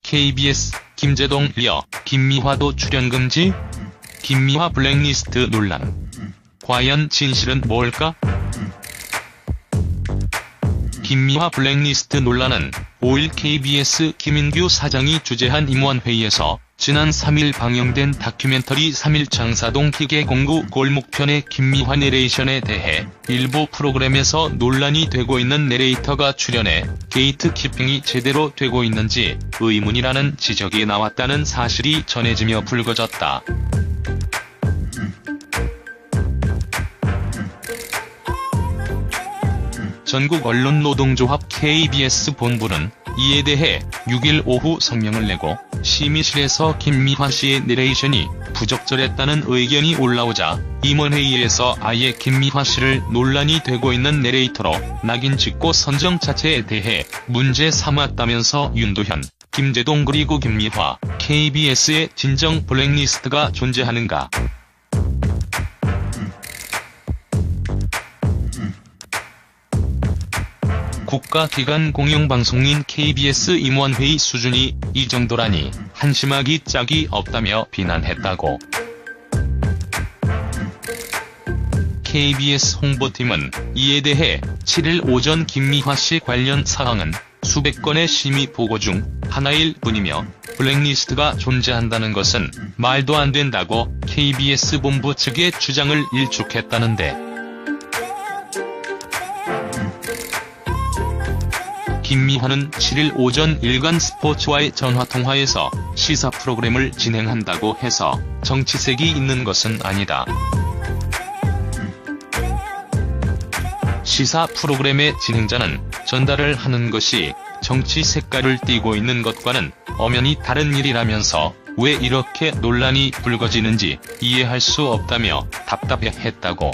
KBS 김제동 리어 김미화도 출연 금지? 김미화 블랙리스트 논란. 과연 진실은 뭘까? 김미화 블랙리스트 논란은 5일 KBS 김인규 사장이 주재한 임원회의에서 지난 3일 방영된 다큐멘터리 3일 장사동 기계공구 골목편의 김미화 내레이션에 대해 일부 프로그램에서 논란이 되고 있는 내레이터가 출연해 게이트키핑이 제대로 되고 있는지 의문이라는 지적이 나왔다는 사실이 전해지며 불거졌다. 전국언론노동조합 KBS 본부는 이에 대해 6일 오후 성명을 내고 심의실에서 김미화 씨의 내레이션이 부적절했다는 의견이 올라오자 임원회의에서 아예 김미화 씨를 논란이 되고 있는 내레이터로 낙인 찍고 선정 자체에 대해 문제 삼았다면서 윤도현, 김제동 그리고 김미화, KBS의 진정 블랙리스트가 존재하는가? 국가기관 공영방송인 KBS 임원회의 수준이 이 정도라니 한심하기 짝이 없다며 비난했다고. KBS 홍보팀은 이에 대해 7일 오전 김미화 씨 관련 사항은 수백 건의 심의 보고 중 하나일 뿐이며 블랙리스트가 존재한다는 것은 말도 안 된다고 KBS 본부 측의 주장을 일축했다는데, 김미화는 7일 오전 일간 스포츠와의 전화통화에서 시사 프로그램을 진행한다고 해서 정치색이 있는 것은 아니다. 시사 프로그램의 진행자는 전달을 하는 것이 정치 색깔을 띠고 있는 것과는 엄연히 다른 일이라면서 왜 이렇게 논란이 불거지는지 이해할 수 없다며 답답해했다고.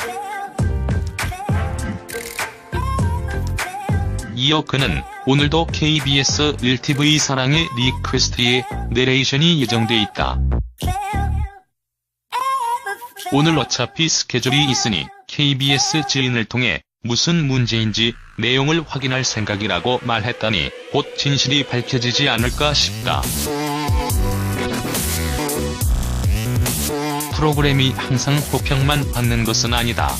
이어 그는 오늘도 KBS 1TV 사랑의 리퀘스트에 내레이션이 예정돼 있다. 오늘 어차피 스케줄이 있으니 KBS 지인을 통해 무슨 문제인지 내용을 확인할 생각이라고 말했다니 곧 진실이 밝혀지지 않을까 싶다. 프로그램이 항상 호평만 받는 것은 아니다.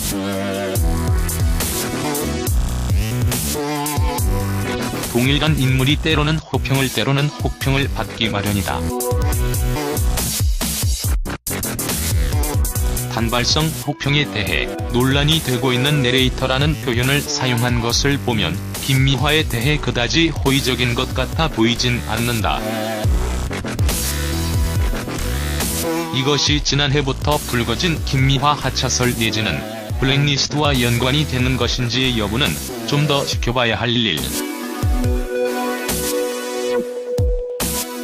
동일한 인물이 때로는 호평을 때로는 혹평을 받기 마련이다. 단발성 혹평에 대해 논란이 되고 있는 내레이터라는 표현을 사용한 것을 보면 김미화에 대해 그다지 호의적인 것 같아 보이진 않는다. 이것이 지난해부터 불거진 김미화 하차설 내지는 블랙리스트와 연관이 되는 것인지 여부는 좀 더 지켜봐야 할 일.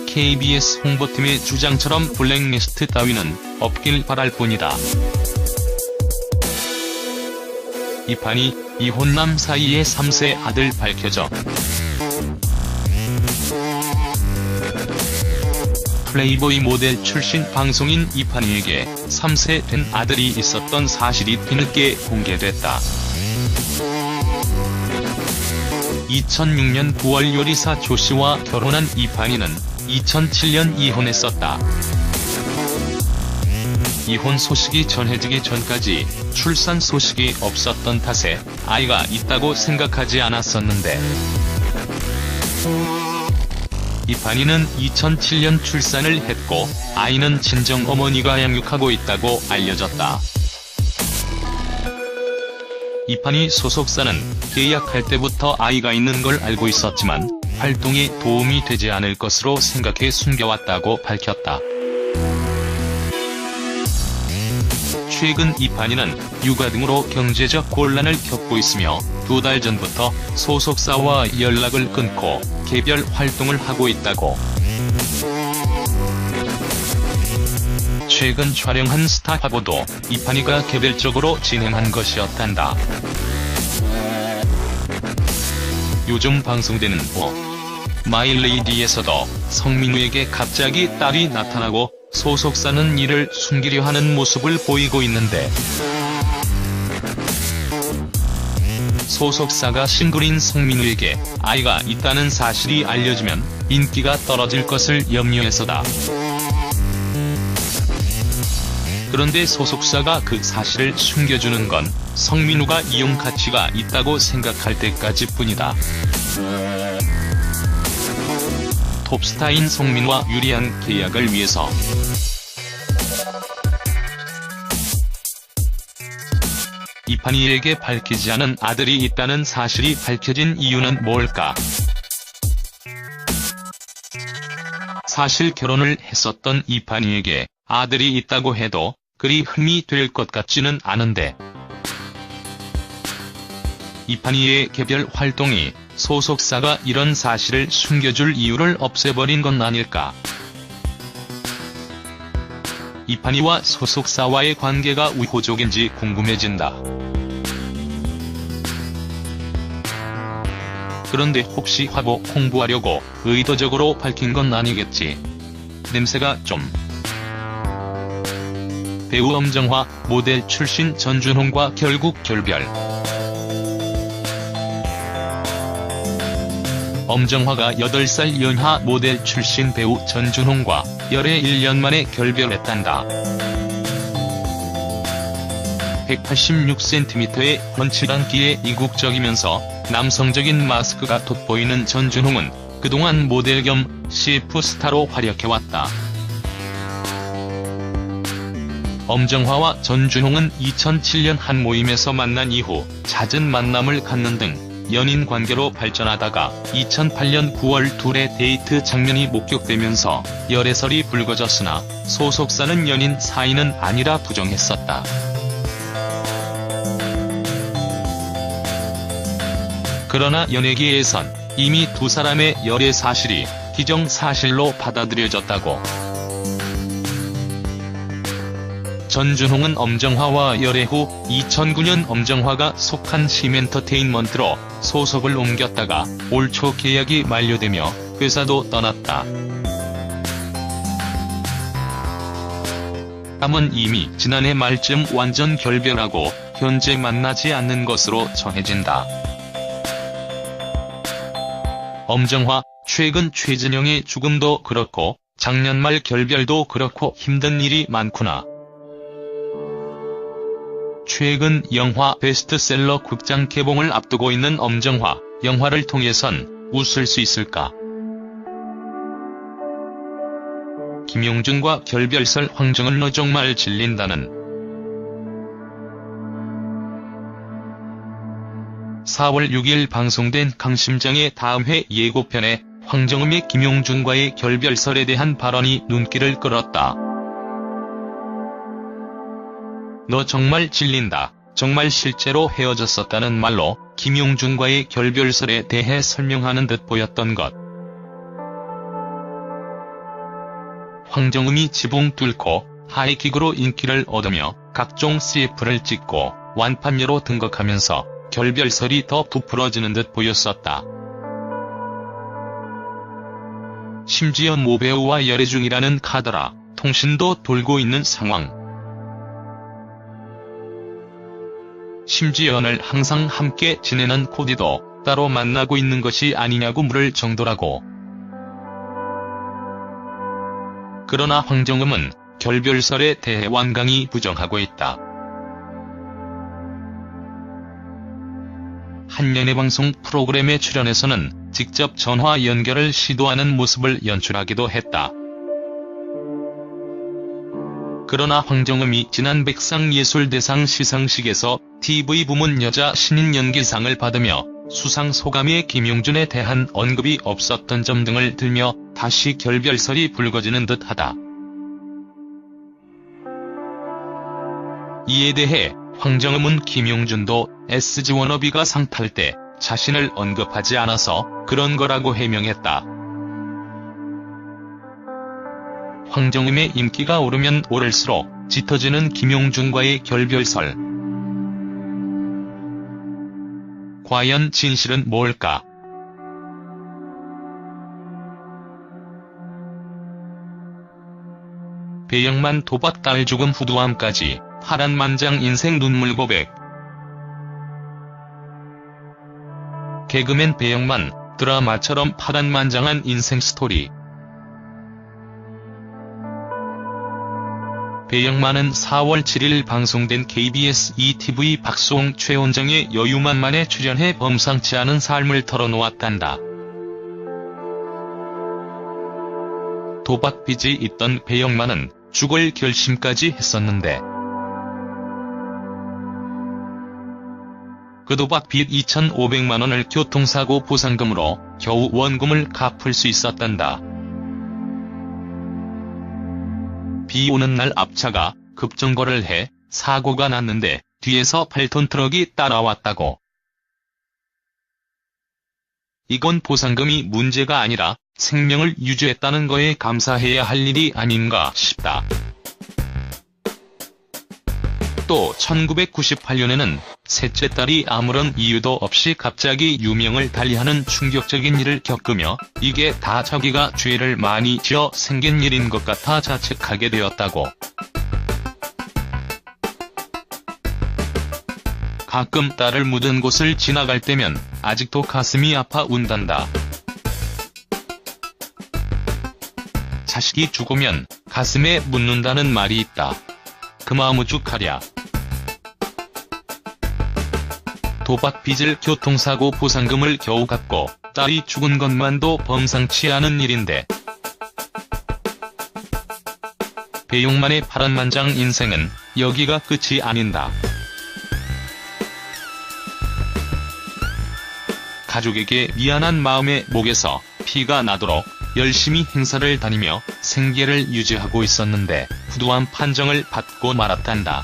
KBS 홍보팀의 주장처럼 블랙리스트 따위는 없길 바랄 뿐이다. 이 판이 이혼남 사이의 3세 아들 밝혀져 플레이보이 모델 출신 방송인 이판희에게 3세 된 아들이 있었던 사실이 뒤늦게 공개됐다. 2006년 9월 요리사 조씨와 결혼한 이판희는 2007년 이혼했었다. 이혼 소식이 전해지기 전까지 출산 소식이 없었던 탓에 아이가 있다고 생각하지 않았었는데, 이판희는 2007년 출산을 했고 아이는 친정어머니가 양육하고 있다고 알려졌다. 이판희 소속사는 계약할 때부터 아이가 있는 걸 알고 있었지만 활동에 도움이 되지 않을 것으로 생각해 숨겨왔다고 밝혔다. 최근 이판희는 육아 등으로 경제적 곤란을 겪고 있으며 2달 전부터 소속사와 연락을 끊고 개별 활동을 하고 있다고. 최근 촬영한 스타화보도 이판희가 개별적으로 진행한 것이었단다. 요즘 방송되는 마일레이디에서도 성민우에게 갑자기 딸이 나타나고 소속사는 이를 숨기려 하는 모습을 보이고 있는데, 소속사가 싱글인 성민우에게 아이가 있다는 사실이 알려지면 인기가 떨어질 것을 염려해서다. 그런데 소속사가 그 사실을 숨겨주는 건 성민우가 이용 가치가 있다고 생각할 때까지 뿐이다. 톱스타인 성민우와 유리한 계약을 위해서 이판희에게 밝히지 않은 아들이 있다는 사실이 밝혀진 이유는 뭘까? 사실 결혼을 했었던 이판희에게 아들이 있다고 해도 그리 흠이 될 것 같지는 않은데, 이판희의 개별 활동이 소속사가 이런 사실을 숨겨줄 이유를 없애버린 건 아닐까? 이판희와 소속사와의 관계가 우호적인지 궁금해진다. 그런데 혹시 화보 홍보하려고 의도적으로 밝힌 건 아니겠지? 냄새가 좀. 배우 엄정화, 모델 출신 전준홍과 결국 결별. 엄정화가 8살 연하 모델 출신 배우 전준홍과 열애 1년 만에 결별했단다. 186cm의 훤칠한 키에 이국적이면서 남성적인 마스크가 돋보이는 전준홍은 그동안 모델 겸 CF 스타로 활약해왔다. 엄정화와 전준홍은 2007년 한 모임에서 만난 이후 잦은 만남을 갖는 등 연인 관계로 발전하다가 2008년 9월 둘의 데이트 장면이 목격되면서 열애설이 불거졌으나 소속사는 연인 사이는 아니라 부정했었다. 그러나 연예계에선 이미 두 사람의 열애 사실이 기정사실로 받아들여졌다고. 전준홍은 엄정화와 열애 후 2009년 엄정화가 속한 심엔터테인먼트로 소속을 옮겼다가 올 초 계약이 만료되며 회사도 떠났다. 다만 이미 지난해 말쯤 완전 결별하고 현재 만나지 않는 것으로 전해진다. 엄정화, 최근 최진영의 죽음도 그렇고 작년 말 결별도 그렇고 힘든 일이 많구나. 최근 영화 베스트셀러 극장 개봉을 앞두고 있는 엄정화, 영화를 통해선 웃을 수 있을까? 김용준과 결별설 황정은 너 정말 질린다는. 4월 6일 방송된 강심장의 다음 회 예고편에 황정음의 김용준과의 결별설에 대한 발언이 눈길을 끌었다. 너 정말 질린다. 정말 실제로 헤어졌었다는 말로 김용준과의 결별설에 대해 설명하는 듯 보였던 것. 황정음이 지붕 뚫고 하이킥으로 인기를 얻으며 각종 CF를 찍고 완판녀로 등극하면서 결별설이 더 부풀어지는 듯 보였었다. 심지어 모 배우와 열애 중이라는 카더라 통신도 돌고 있는 상황. 심지어는 항상 함께 지내는 코디도 따로 만나고 있는 것이 아니냐고 물을 정도라고. 그러나 황정음은 결별설에 대해 완강히 부정하고 있다. 한 연예방송 프로그램에 출연해서는 직접 전화 연결을 시도하는 모습을 연출하기도 했다. 그러나 황정음이 지난 백상예술대상 시상식에서 TV 부문 여자 신인 연기상을 받으며 수상 소감에 김용준에 대한 언급이 없었던 점 등을 들며 다시 결별설이 불거지는 듯하다. 이에 대해 황정음은 김용준도 SG 워너비가 상 탈 때 자신을 언급하지 않아서 그런 거라고 해명했다. 황정음의 인기가 오르면 오를수록 짙어지는 김용준과의 결별설. 과연 진실은 뭘까? 배영만 도박 딸 죽음 후두암까지 파란만장 인생 눈물 고백. 개그맨 배영만, 드라마처럼 파란만장한 인생 스토리. 배영만은 4월 7일 방송된 KBS ETV 박수홍 최원정의 여유만만에 출연해 범상치 않은 삶을 털어놓았단다. 도박 빚이 있던 배영만은 죽을 결심까지 했었는데 그 도박 빚 2,500만원을 교통사고 보상금으로 겨우 원금을 갚을 수 있었단다. 비 오는 날 앞차가 급정거를 해 사고가 났는데 뒤에서 8톤 트럭이 따라왔다고. 이건 보상금이 문제가 아니라 생명을 유지했다는 거에 감사해야 할 일이 아닌가 싶다. 또 1998년에는 셋째 딸이 아무런 이유도 없이 갑자기 유명을 달리하는 충격적인 일을 겪으며 이게 다 자기가 죄를 많이 지어 생긴 일인 것 같아 자책하게 되었다고. 가끔 딸을 묻은 곳을 지나갈 때면 아직도 가슴이 아파 운단다. 자식이 죽으면 가슴에 묻는다는 말이 있다. 그 마음 오죽하랴. 도박 빚을 교통사고 보상금을 겨우 갚고 딸이 죽은 것만도 범상치 않은 일인데 배영만의 파란만장 인생은 여기가 끝이 아닌다. 가족에게 미안한 마음에 목에서 피가 나도록 열심히 행사를 다니며 생계를 유지하고 있었는데 후두암 판정을 받고 말았단다.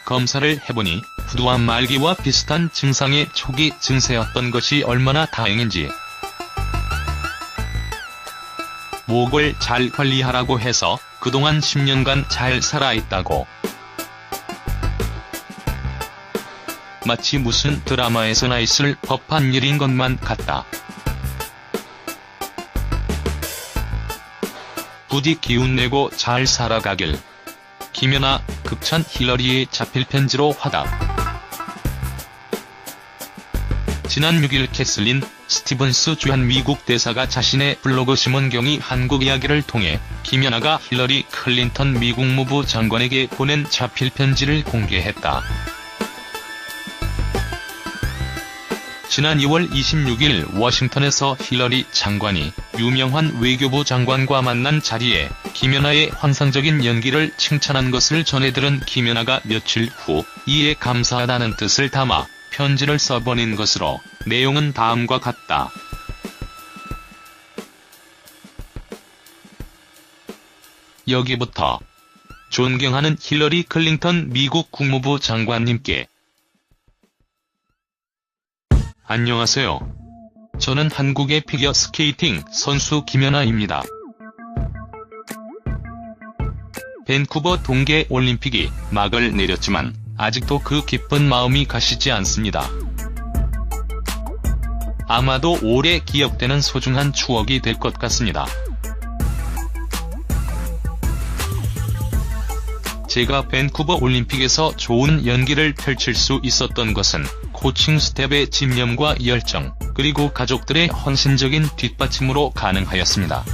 검사를 해보니 후두암 말기와 비슷한 증상의 초기 증세였던 것이 얼마나 다행인지. 목을 잘 관리하라고 해서 그동안 10년간 잘 살아있다고. 마치 무슨 드라마에서나 있을 법한 일인 것만 같다. 부디 기운내고 잘 살아가길. 김연아, 극찬 힐러리의 자필 편지로 화답. 지난 6일 캐슬린 스티븐스 주한 미국 대사가 자신의 블로그 심원경이 한국 이야기를 통해 김연아가 힐러리 클린턴 미국 무부 장관에게 보낸 자필 편지를 공개했다. 지난 2월 26일 워싱턴에서 힐러리 장관이 유명한 외교부 장관과 만난 자리에 김연아의 환상적인 연기를 칭찬한 것을 전해들은 김연아가 며칠 후 이에 감사하다는 뜻을 담아 편지를 써보낸 것으로 내용은 다음과 같다. 여기부터 존경하는 힐러리 클린턴 미국 국무부 장관님께. 안녕하세요. 저는 한국의 피겨스케이팅 선수 김연아입니다. 밴쿠버 동계올림픽이 막을 내렸지만 아직도 그 기쁜 마음이 가시지 않습니다. 아마도 오래 기억되는 소중한 추억이 될 것 같습니다. 제가 밴쿠버 올림픽에서 좋은 연기를 펼칠 수 있었던 것은 코칭 스텝의 집념과 열정, 그리고 가족들의 헌신적인 뒷받침으로 가능하였습니다.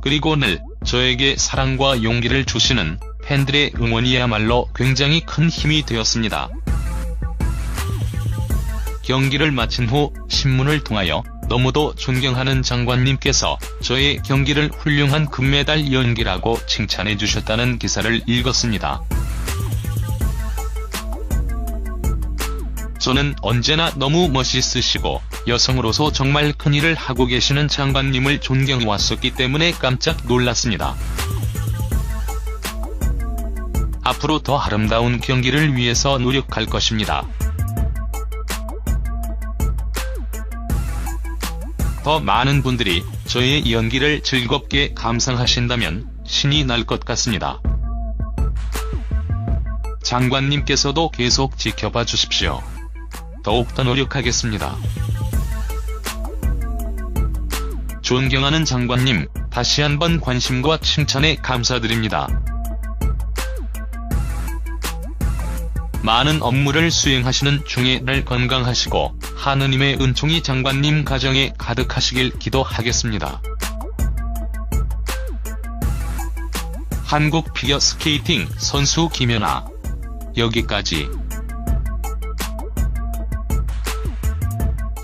그리고 늘 저에게 사랑과 용기를 주시는 팬들의 응원이야말로 굉장히 큰 힘이 되었습니다. 경기를 마친 후 신문을 통하여 너무도 존경하는 장관님께서 저의 경기를 훌륭한 금메달 연기라고 칭찬해 주셨다는 기사를 읽었습니다. 저는 언제나 너무 멋있으시고 여성으로서 정말 큰일을 하고 계시는 장관님을 존경해왔었기 때문에 깜짝 놀랐습니다. 앞으로 더 아름다운 경기를 위해서 노력할 것입니다. 더 많은 분들이 저의 연기를 즐겁게 감상하신다면 신이 날 것 같습니다. 장관님께서도 계속 지켜봐 주십시오. 더욱더 노력하겠습니다. 존경하는 장관님, 다시 한번 관심과 칭찬에 감사드립니다. 많은 업무를 수행하시는 중에 늘 건강하시고 하느님의 은총이 장관님 가정에 가득하시길 기도하겠습니다. 한국 피겨스케이팅 선수 김연아. 여기까지.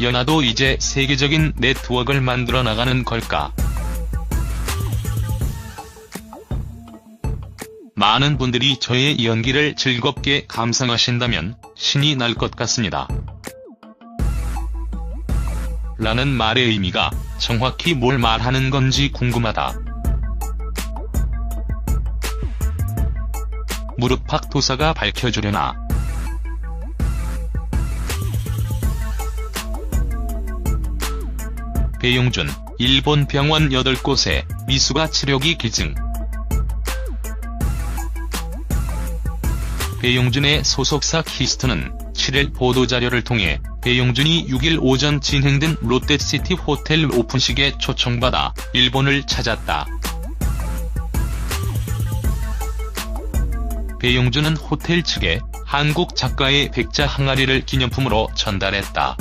연아도 이제 세계적인 네트워크를 만들어 나가는 걸까? 많은 분들이 저의 연기를 즐겁게 감상하신다면 신이 날 것 같습니다. 라는 말의 의미가 정확히 뭘 말하는 건지 궁금하다. 무릎팍 도사가 밝혀주려나. 배용준, 일본 병원 8곳에 미수가 치료기 기증. 배용준의 소속사 키스트는 7일 보도자료를 통해 배용준이 6일 오전 진행된 롯데시티 호텔 오픈식에 초청받아 일본을 찾았다. 배용준은 호텔 측에 한국 작가의 백자 항아리를 기념품으로 전달했다.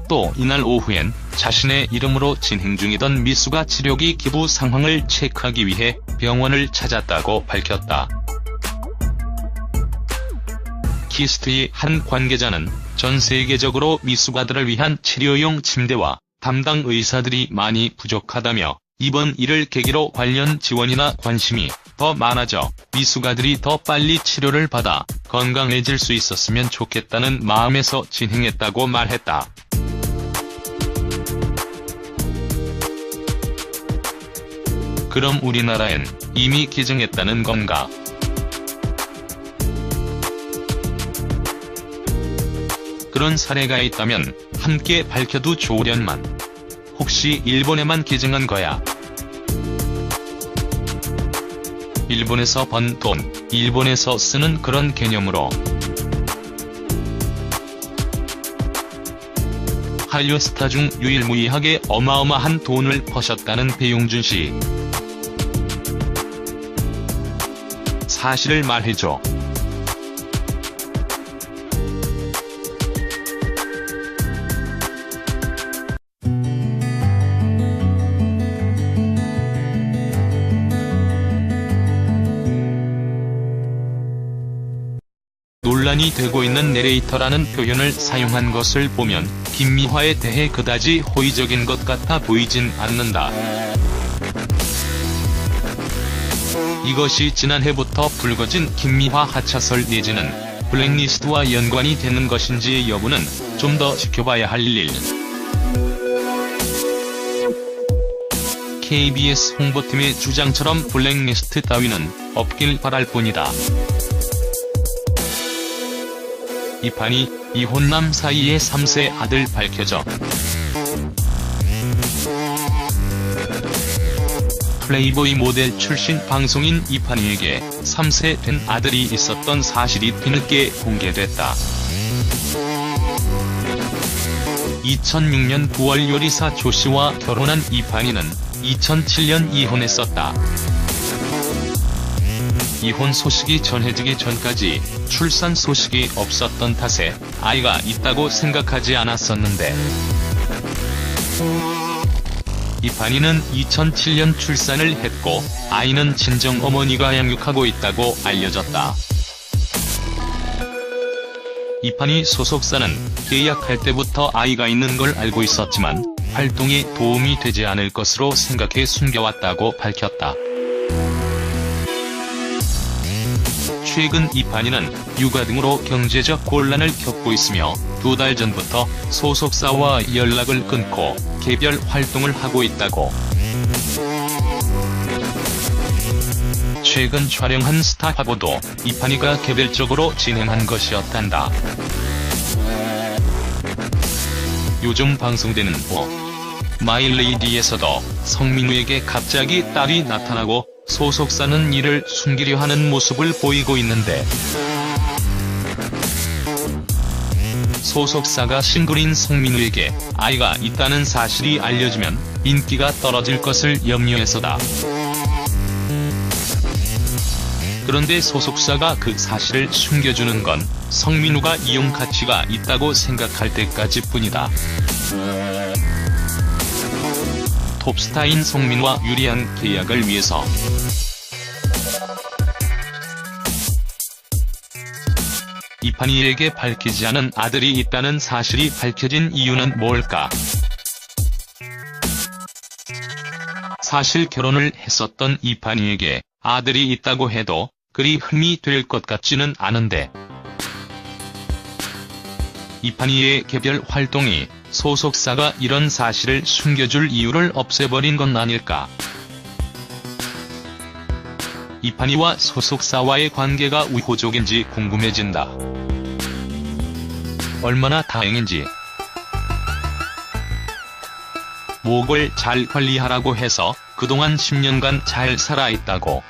또 이날 오후엔 자신의 이름으로 진행 중이던 미수가 치료기 기부 상황을 체크하기 위해 병원을 찾았다고 밝혔다. 키스트의 한 관계자는 전 세계적으로 미수가들을 위한 치료용 침대와 담당 의사들이 많이 부족하다며 이번 일을 계기로 관련 지원이나 관심이 더 많아져 미수가들이 더 빨리 치료를 받아 건강해질 수 있었으면 좋겠다는 마음에서 진행했다고 말했다. 그럼 우리나라엔 이미 기증했다는 건가? 그런 사례가 있다면 함께 밝혀도 좋으련만. 혹시 일본에만 기증한 거야? 일본에서 번 돈, 일본에서 쓰는 그런 개념으로. 한류 스타 중 유일무이하게 어마어마한 돈을 버셨다는 배용준 씨. 사실을 말해줘. 논란이 되고 있는 내레이터라는 표현을 사용한 것을 보면 김미화에 대해 그다지 호의적인 것 같아 보이진 않는다. 이것이 지난해부터 불거진 김미화 하차설 내지는 블랙리스트와 연관이 되는 것인지의 여부는 좀 더 지켜봐야 할 일. KBS 홍보팀의 주장처럼 블랙리스트 따위는 없길 바랄 뿐이다. 이 판이 이혼남 사이의 3세 아들 밝혀져. 플레이보이 모델 출신 방송인 이판희에게 3세 된 아들이 있었던 사실이 뒤늦게 공개됐다. 2006년 9월 요리사 조씨와 결혼한 이판희는 2007년 이혼했었다. 이혼 소식이 전해지기 전까지 출산 소식이 없었던 탓에 아이가 있다고 생각하지 않았었는데, 이판희는 2007년 출산을 했고 아이는 친정어머니가 양육하고 있다고 알려졌다. 이판희 소속사는 계약할 때부터 아이가 있는 걸 알고 있었지만 활동에 도움이 되지 않을 것으로 생각해 숨겨왔다고 밝혔다. 최근 이판희는 육아 등으로 경제적 곤란을 겪고 있으며 2달 전부터 소속사와 연락을 끊고 개별 활동을 하고 있다고. 최근 촬영한 스타 화보도 이판희가 개별적으로 진행한 것이었단다. 요즘 방송되는 마일레이디에서도 성민우에게 갑자기 딸이 나타나고 소속사는 이를 숨기려 하는 모습을 보이고 있는데, 소속사가 싱글인 성민우에게 아이가 있다는 사실이 알려지면 인기가 떨어질 것을 염려해서다. 그런데 소속사가 그 사실을 숨겨주는 건 성민우가 이용 가치가 있다고 생각할 때까지 뿐이다. 톱스타인 성민우와 유리한 계약을 위해서 이판희에게 밝히지 않은 아들이 있다는 사실이 밝혀진 이유는 뭘까? 사실 결혼을 했었던 이판희에게 아들이 있다고 해도 그리 흠이 될 것 같지는 않은데, 이판희의 개별 활동이 소속사가 이런 사실을 숨겨줄 이유를 없애버린 건 아닐까? 이판희와 소속사와의 관계가 우호적인지 궁금해진다. 얼마나 다행인지. 목을 잘 관리하라고 해서 그동안 10년간 잘 살아있다고.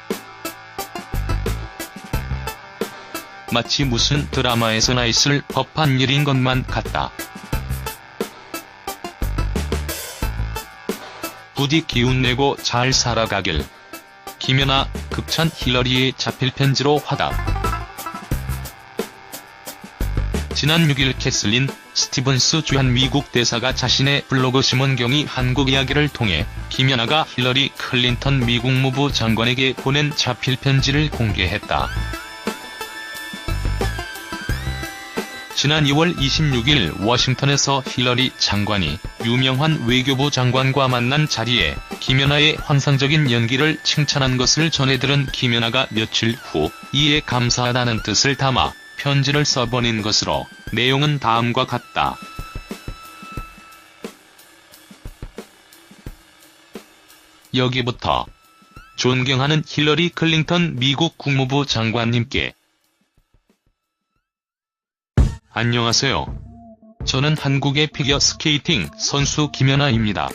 마치 무슨 드라마에서나 있을 법한 일인 것만 같다. 부디 기운내고 잘 살아가길. 김연아, 극찬 힐러리의 자필 편지로 화답. 지난 6일 캐슬린 스티븐스 주한 미국 대사가 자신의 블로그 심원경이 한국 이야기를 통해 김연아가 힐러리 클린턴 미국 무부 장관에게 보낸 자필 편지를 공개했다. 지난 2월 26일 워싱턴에서 힐러리 장관이 유명한 외교부 장관과 만난 자리에 김연아의 환상적인 연기를 칭찬한 것을 전해들은 김연아가 며칠 후 이에 감사하다는 뜻을 담아 편지를 써보낸 것으로 내용은 다음과 같다. 여기부터. 존경하는 힐러리 클린턴 미국 국무부 장관님께. 안녕하세요. 저는 한국의 피겨스케이팅 선수 김연아입니다.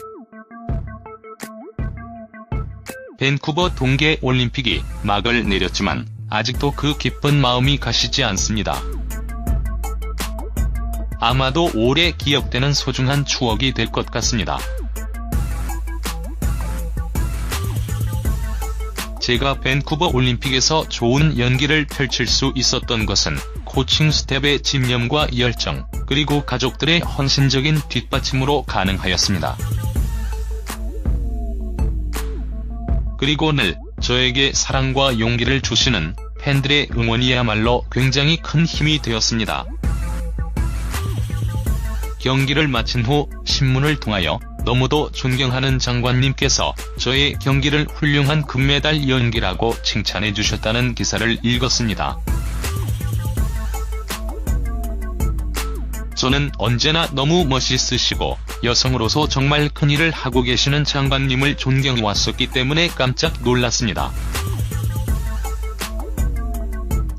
밴쿠버 동계 올림픽이 막을 내렸지만 아직도 그 기쁜 마음이 가시지 않습니다. 아마도 오래 기억되는 소중한 추억이 될 것 같습니다. 제가 밴쿠버 올림픽에서 좋은 연기를 펼칠 수 있었던 것은 코칭 스텝의 집념과 열정, 그리고 가족들의 헌신적인 뒷받침으로 가능하였습니다. 그리고 늘 저에게 사랑과 용기를 주시는 팬들의 응원이야말로 굉장히 큰 힘이 되었습니다. 경기를 마친 후 신문을 통하여 너무도 존경하는 장관님께서 저의 경기를 훌륭한 금메달 연기라고 칭찬해 주셨다는 기사를 읽었습니다. 저는 언제나 너무 멋있으시고 여성으로서 정말 큰일을 하고 계시는 장관님을 존경해왔었기 때문에 깜짝 놀랐습니다.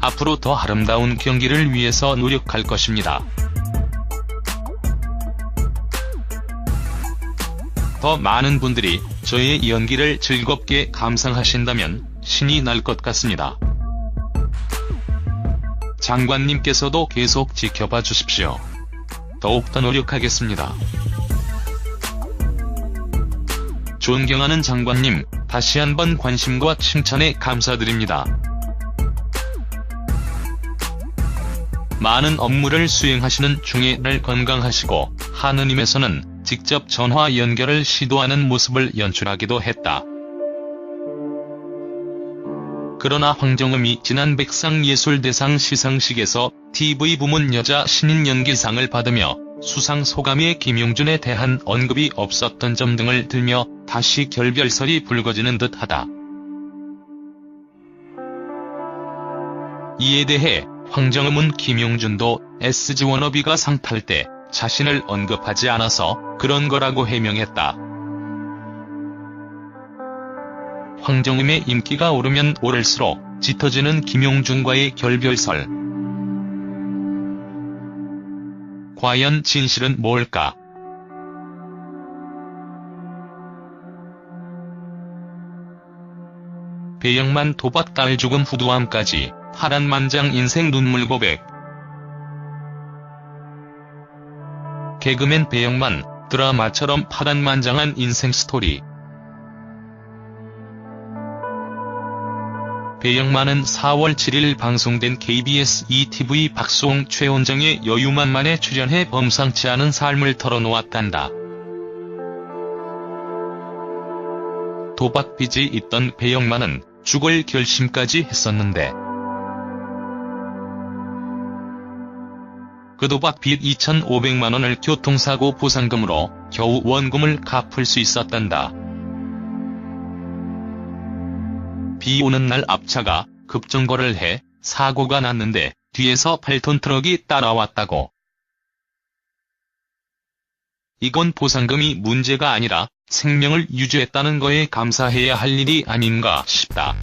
앞으로 더 아름다운 경기를 위해서 노력할 것입니다. 더 많은 분들이 저의 연기를 즐겁게 감상하신다면 신이 날 것 같습니다. 장관님께서도 계속 지켜봐 주십시오. 더욱더 노력하겠습니다. 존경하는 장관님, 다시 한번 관심과 칭찬에 감사드립니다. 많은 업무를 수행하시는 중에 늘 건강하시고 하느님에서는 직접 전화 연결을 시도하는 모습을 연출하기도 했다. 그러나 황정음이 지난 백상예술대상 시상식에서 TV 부문 여자 신인 연기상을 받으며 수상 소감에 김용준에 대한 언급이 없었던 점 등을 들며 다시 결별설이 불거지는 듯하다. 이에 대해 황정음은 김용준도 SG 워너비가 상 탈 때 자신을 언급하지 않아서 그런 거라고 해명했다. 황정음의 인기가 오르면 오를수록 짙어지는 김용준과의 결별설. 과연 진실은 뭘까? 배영만 도박 딸 죽음 후두암까지, 파란만장 인생 눈물 고백. 개그맨 배영만, 드라마처럼 파란만장한 인생 스토리. 배영만은 4월 7일 방송된 KBS ETV 박수홍 최원정의 여유만만에 출연해 범상치 않은 삶을 털어놓았단다. 도박 빚이 있던 배영만은 죽을 결심까지 했었는데 그 도박 빚 2,500만 원을 교통사고 보상금으로 겨우 원금을 갚을 수 있었단다. 비 오는 날 앞차가 급정거를 해 사고가 났는데 뒤에서 8톤 트럭이 따라왔다고. 이건 보상금이 문제가 아니라 생명을 유지했다는 거에 감사해야 할 일이 아닌가 싶다.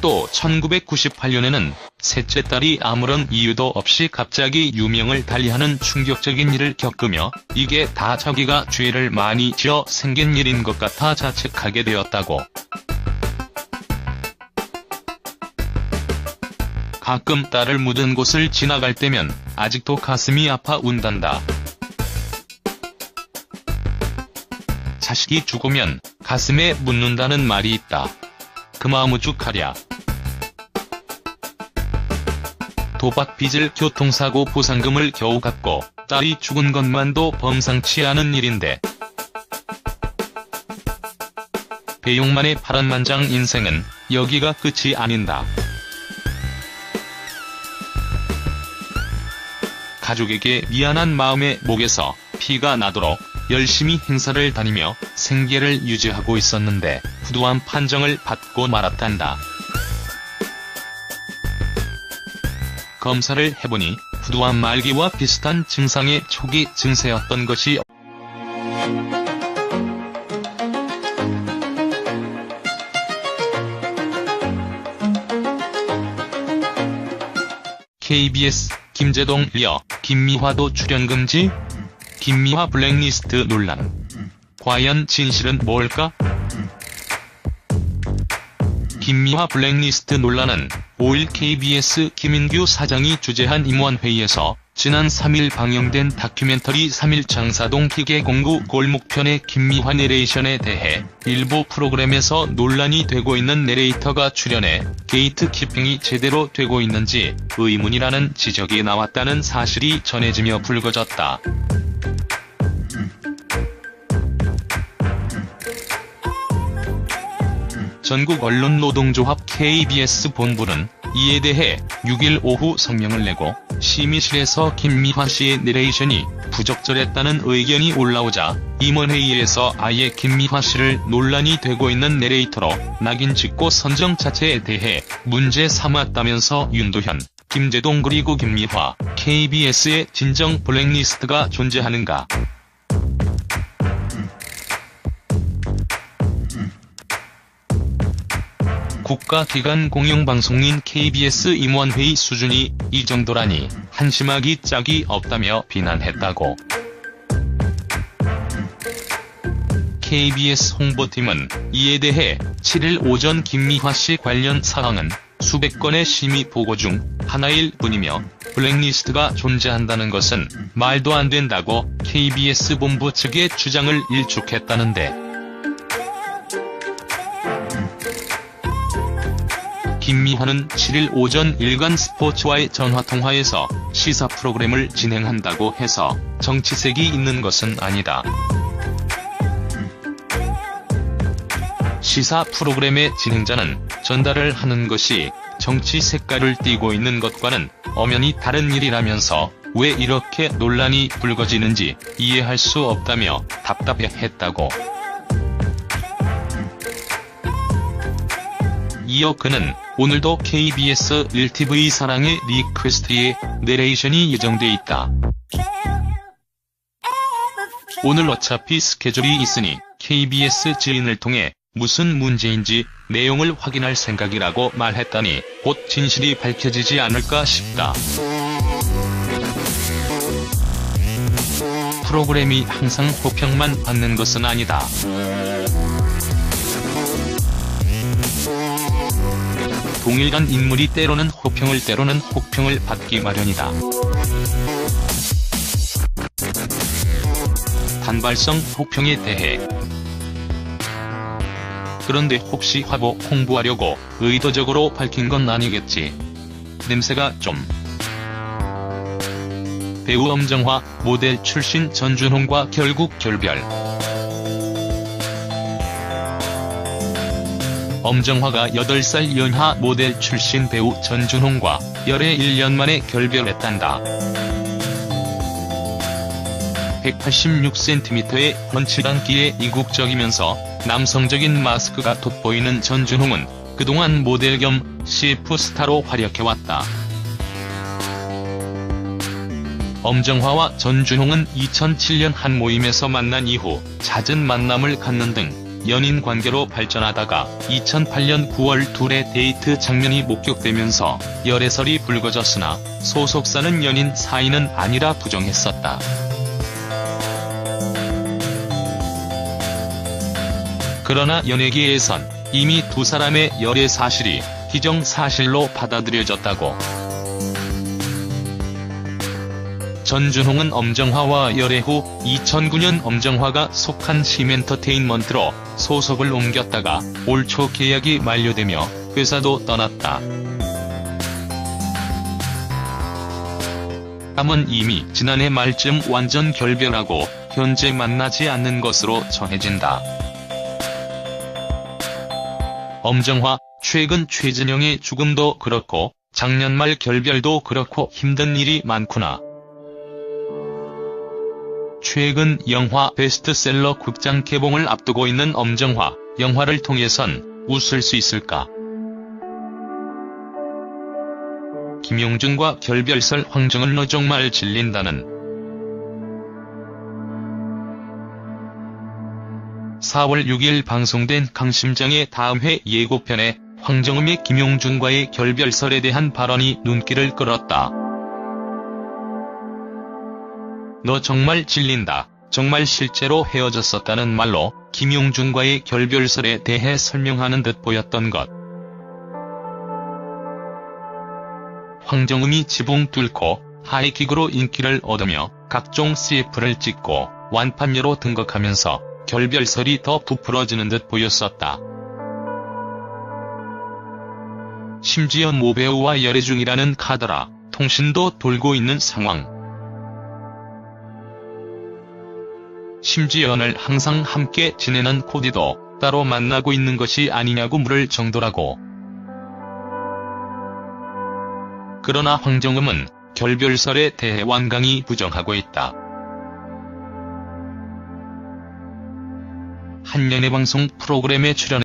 또 1998년에는 셋째 딸이 아무런 이유도 없이 갑자기 유명을 달리하는 충격적인 일을 겪으며 이게 다 자기가 죄를 많이 지어 생긴 일인 것 같아 자책하게 되었다고. 가끔 딸을 묻은 곳을 지나갈 때면 아직도 가슴이 아파 운단다. 자식이 죽으면 가슴에 묻는다는 말이 있다. 그 마음 오죽하랴. 도박 빚을 교통사고 보상금을 겨우 갚고 딸이 죽은 것만도 범상치 않은 일인데 배용만의 파란만장 인생은 여기가 끝이 아닌다. 가족에게 미안한 마음에 목에서 피가 나도록 열심히 행사를 다니며 생계를 유지하고 있었는데 부도한 판정을 받고 말았단다. 검사를 해보니 부도한 말기와 비슷한 증상의 초기 증세였던 것이 KBS 김제동 리어 김미화도 출연 금지? 김미화 블랙리스트 논란. 과연 진실은 뭘까? 김미화 블랙리스트 논란은 5일 KBS 김인규 사장이 주재한 임원회의에서 지난 3일 방영된 다큐멘터리 3일 장사동 기계공구 골목편의 김미화 내레이션에 대해 일부 프로그램에서 논란이 되고 있는 내레이터가 출연해 게이트키핑이 제대로 되고 있는지 의문이라는 지적이 나왔다는 사실이 전해지며 불거졌다. 전국언론노동조합 KBS 본부는 이에 대해 6일 오후 성명을 내고 심의실에서 김미화 씨의 내레이션이 부적절했다는 의견이 올라오자 임원회의에서 아예 김미화 씨를 논란이 되고 있는 내레이터로 낙인 찍고 선정 자체에 대해 문제 삼았다면서 윤도현, 김제동 그리고 김미화, KBS의 진정 블랙리스트가 존재하는가? 국가기관 공영방송인 KBS 임원회의 수준이 이 정도라니 한심하기 짝이 없다며 비난했다고. KBS 홍보팀은 이에 대해 7일 오전 김미화 씨 관련 사항은 수백 건의 심의 보고 중 하나일 뿐이며 블랙리스트가 존재한다는 것은 말도 안 된다고 KBS 본부 측의 주장을 일축했다는데 김미화는 7일 오전 일간 스포츠와의 전화통화에서 시사 프로그램을 진행한다고 해서 정치색이 있는 것은 아니다. 시사 프로그램의 진행자는 전달을 하는 것이 정치 색깔을 띠고 있는 것과는 엄연히 다른 일이라면서 왜 이렇게 논란이 불거지는지 이해할 수 없다며 답답해했다고. 이어 그는 오늘도 KBS 1TV 사랑의 리퀘스트에 내레이션이 예정돼 있다. 오늘 어차피 스케줄이 있으니 KBS 지인을 통해 무슨 문제인지 내용을 확인할 생각이라고 말했다니 곧 진실이 밝혀지지 않을까 싶다. 프로그램이 항상 호평만 받는 것은 아니다. 동일간 인물이 때로는 호평을 때로는 혹평을 받기 마련이다. 반발성 혹평에 대해. 그런데 혹시 화보 홍보하려고 의도적으로 밝힌 건 아니겠지. 냄새가 좀. 배우 엄정화, 모델 출신 전준홍과 결국 결별. 엄정화가 8살 연하 모델 출신 배우 전준홍과 열애 1년 만에 결별했단다. 186cm의 훤칠한 키에 이국적이면서 남성적인 마스크가 돋보이는 전준홍은 그동안 모델 겸 CF 스타로 활약해왔다. 엄정화와 전준홍은 2007년 한 모임에서 만난 이후 잦은 만남을 갖는 등 연인 관계로 발전하다가 2008년 9월 둘의 데이트 장면이 목격되면서 열애설이 불거졌으나 소속사는 연인 사이는 아니라 부정했었다. 그러나 연예계에선 이미 두 사람의 열애 사실이 기정사실로 받아들여졌다고. 전준홍은 엄정화와 열애 후 2009년 엄정화가 속한 심엔터테인먼트로 소속을 옮겼다가 올 초 계약이 만료되며 회사도 떠났다. 남은 이미 지난해 말쯤 완전 결별하고 현재 만나지 않는 것으로 전해진다. 엄정화, 최근 최진영의 죽음도 그렇고 작년 말 결별도 그렇고 힘든 일이 많구나. 최근 영화 베스트셀러 극장 개봉을 앞두고 있는 엄정화, 영화를 통해선 웃을 수 있을까? 김용준과 결별설 황정은 너 정말 질린다는. 4월 6일 방송된 강심장의 다음 회 예고편에 황정음의 김용준과의 결별설에 대한 발언이 눈길을 끌었다. 너 정말 질린다. 정말 실제로 헤어졌었다는 말로 김용준과의 결별설에 대해 설명하는 듯 보였던 것. 황정음이 지붕 뚫고 하이킥으로 인기를 얻으며 각종 CF를 찍고 완판녀로 등극하면서 결별설이 더 부풀어지는 듯 보였었다. 심지어 모 배우와 열애 중이라는 카더라 통신도 돌고 있는 상황. 심지어는 항상 함께 지내는 코디도 따로 만나고 있는 것이 아니냐고 물을 정도라고. 그러나 황정음은 결별설에 대해 완강히 부정하고 있다. 한 연예방송 프로그램에 출연해